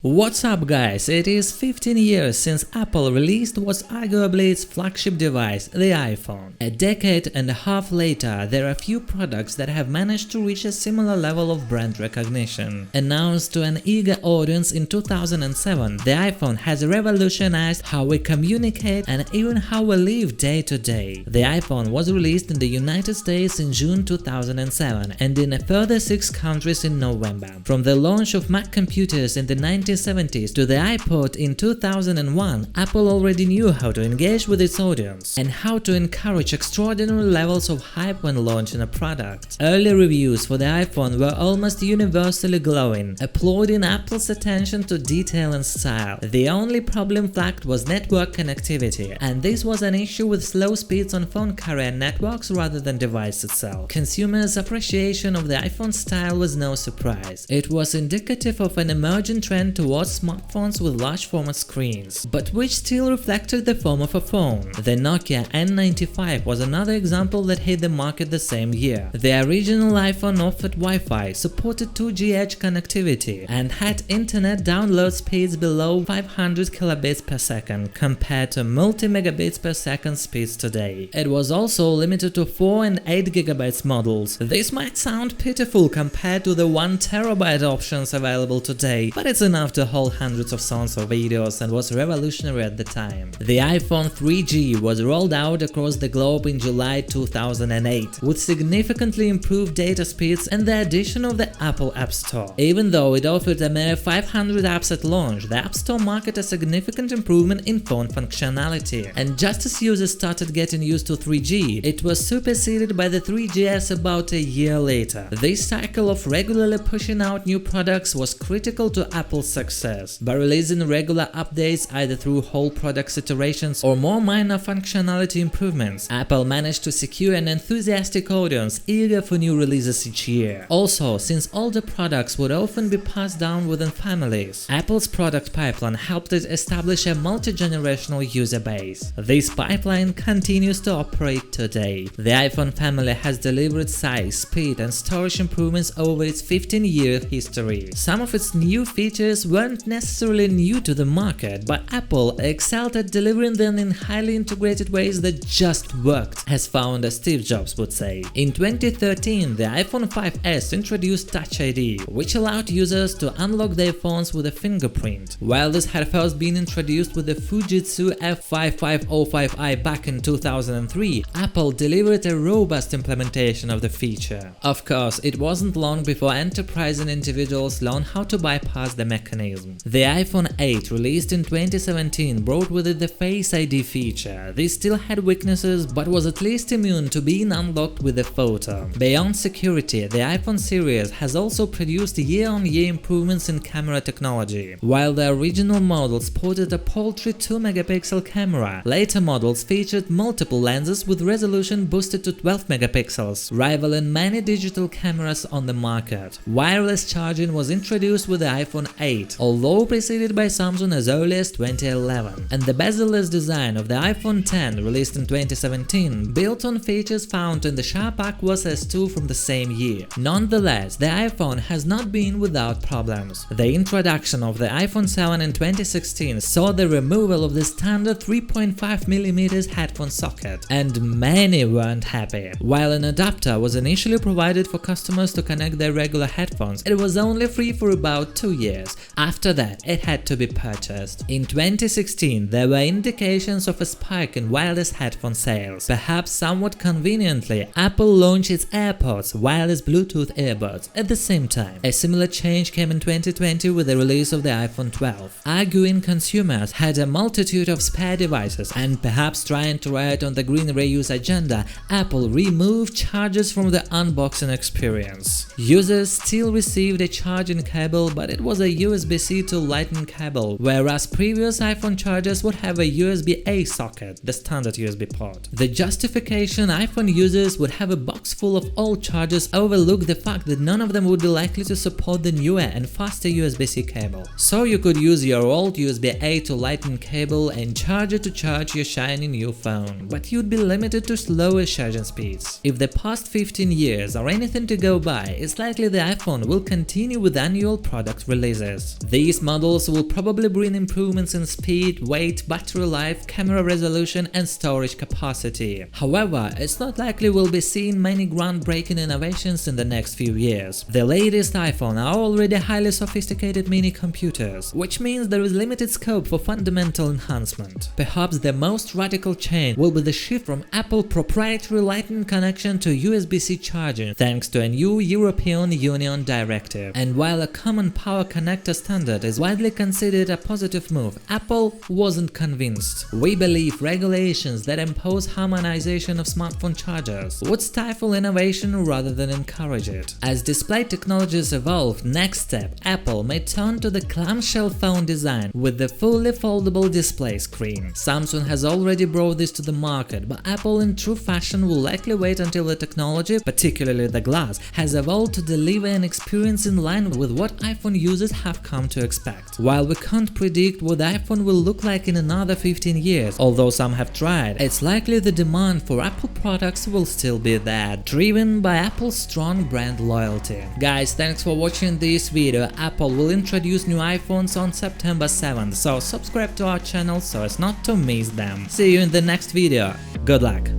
What's up guys, it is 15 years since Apple released what's arguably its flagship device, the iPhone. A decade and a half later, there are few products that have managed to reach a similar level of brand recognition. Announced to an eager audience in 2007, the iPhone has revolutionized how we communicate and even how we live day to day. The iPhone was released in the United States in June 2007 and in a further 6 countries in November. From the launch of Mac computers in the 1970s to the iPod in 2001, Apple already knew how to engage with its audience and how to encourage extraordinary levels of hype when launching a product. Early reviews for the iPhone were almost universally glowing, applauding Apple's attention to detail and style. The only problem flagged was network connectivity, and this was an issue with slow speeds on phone carrier networks rather than device itself. Consumers' appreciation of the iPhone style was no surprise. It was indicative of an emerging trend towards smartphones with large format screens, but which still reflected the form of a phone. The Nokia N95 was another example that hit the market the same year. The original iPhone offered Wi-Fi, supported 2G edge connectivity, and had internet download speeds below 500 kilobits per second compared to multi-megabits per second speeds today. It was also limited to 4 and 8 GB models. This might sound pitiful compared to the 1 TB options available today, but it's enough to hold hundreds of songs or videos and was revolutionary at the time. The iPhone 3G was rolled out across the globe in July 2008, with significantly improved data speeds and the addition of the Apple App Store. Even though it offered a mere 500 apps at launch, the App Store marked a significant improvement in phone functionality, and just as users started getting used to 3G, it was superseded by the 3GS about a year later. This cycle of regularly pushing out new products was critical to Apple's success. By releasing regular updates either through whole product iterations or more minor functionality improvements, Apple managed to secure an enthusiastic audience eager for new releases each year. Also, since older products would often be passed down within families, Apple's product pipeline helped it establish a multi-generational user base. This pipeline continues to operate today. The iPhone family has delivered size, speed and storage improvements over its 15-year history. Some of its new features weren't necessarily new to the market, but Apple excelled at delivering them in highly integrated ways that just worked, as founder Steve Jobs would say. In 2013, the iPhone 5S introduced Touch ID, which allowed users to unlock their phones with a fingerprint. While this had first been introduced with the Fujitsu F5505i back in 2003, Apple delivered a robust implementation of the feature. Of course, it wasn't long before enterprising individuals learned how to bypass the mechanism. The iPhone 8, released in 2017, brought with it the Face ID feature. This still had weaknesses, but was at least immune to being unlocked with a photo. Beyond security, the iPhone series has also produced year-on-year improvements in camera technology. While the original model sported a paltry 2-megapixel camera, later models featured multiple lenses with resolution boosted to 12 megapixels, rivaling many digital cameras on the market. Wireless charging was introduced with the iPhone 8, although preceded by Samsung as early as 2011, and the bezel-less design of the iPhone 10, released in 2017, built on features found in the Sharp Aquos S2 from the same year. Nonetheless, the iPhone has not been without problems. The introduction of the iPhone 7 in 2016 saw the removal of the standard 3.5mm headphone socket, and many weren't happy. While an adapter was initially provided for customers to connect their regular headphones, it was only free for about 2 years. After that, it had to be purchased. In 2016, there were indications of a spike in wireless headphone sales. Perhaps somewhat conveniently, Apple launched its AirPods, wireless Bluetooth earbuds, at the same time. A similar change came in 2020 with the release of the iPhone 12. Arguing consumers had a multitude of spare devices, and perhaps trying to ride on the green reuse agenda, Apple removed chargers from the unboxing experience. Users still received a charging cable, but it was a USB-C to Lightning cable, whereas previous iPhone chargers would have a USB-A socket, the standard USB port. The justification iPhone users would have a box full of old chargers overlooked the fact that none of them would be likely to support the newer and faster USB-C cable. So you could use your old USB-A to Lightning cable and charge it to charge your shiny new phone, but you'd be limited to slower charging speeds. If the past 15 years are anything to go by, it's likely the iPhone will continue with annual product releases. years. These models will probably bring improvements in speed, weight, battery life, camera resolution and storage capacity. However, it's not likely we'll be seeing many groundbreaking innovations in the next few years. The latest iPhone are already highly sophisticated mini computers, which means there is limited scope for fundamental enhancement. Perhaps the most radical change will be the shift from Apple proprietary Lightning connection to USB-C charging thanks to a new European Union directive. And while a common power connector standard is widely considered a positive move, Apple wasn't convinced. We believe regulations that impose harmonization of smartphone chargers would stifle innovation rather than encourage it. As display technologies evolve, next step, Apple may turn to the clamshell phone design with the fully foldable display screen. Samsung has already brought this to the market, but Apple in true fashion will likely wait until the technology, particularly the glass, has evolved to deliver an experience in line with what iPhone users have come to expect. While we can't predict what the iPhone will look like in another 15 years, although some have tried, it's likely the demand for Apple products will still be there, driven by Apple's strong brand loyalty. Guys, thanks for watching this video. Apple will introduce new iPhones on September 7th, so subscribe to our channel so as not to miss them. See you in the next video. Good luck!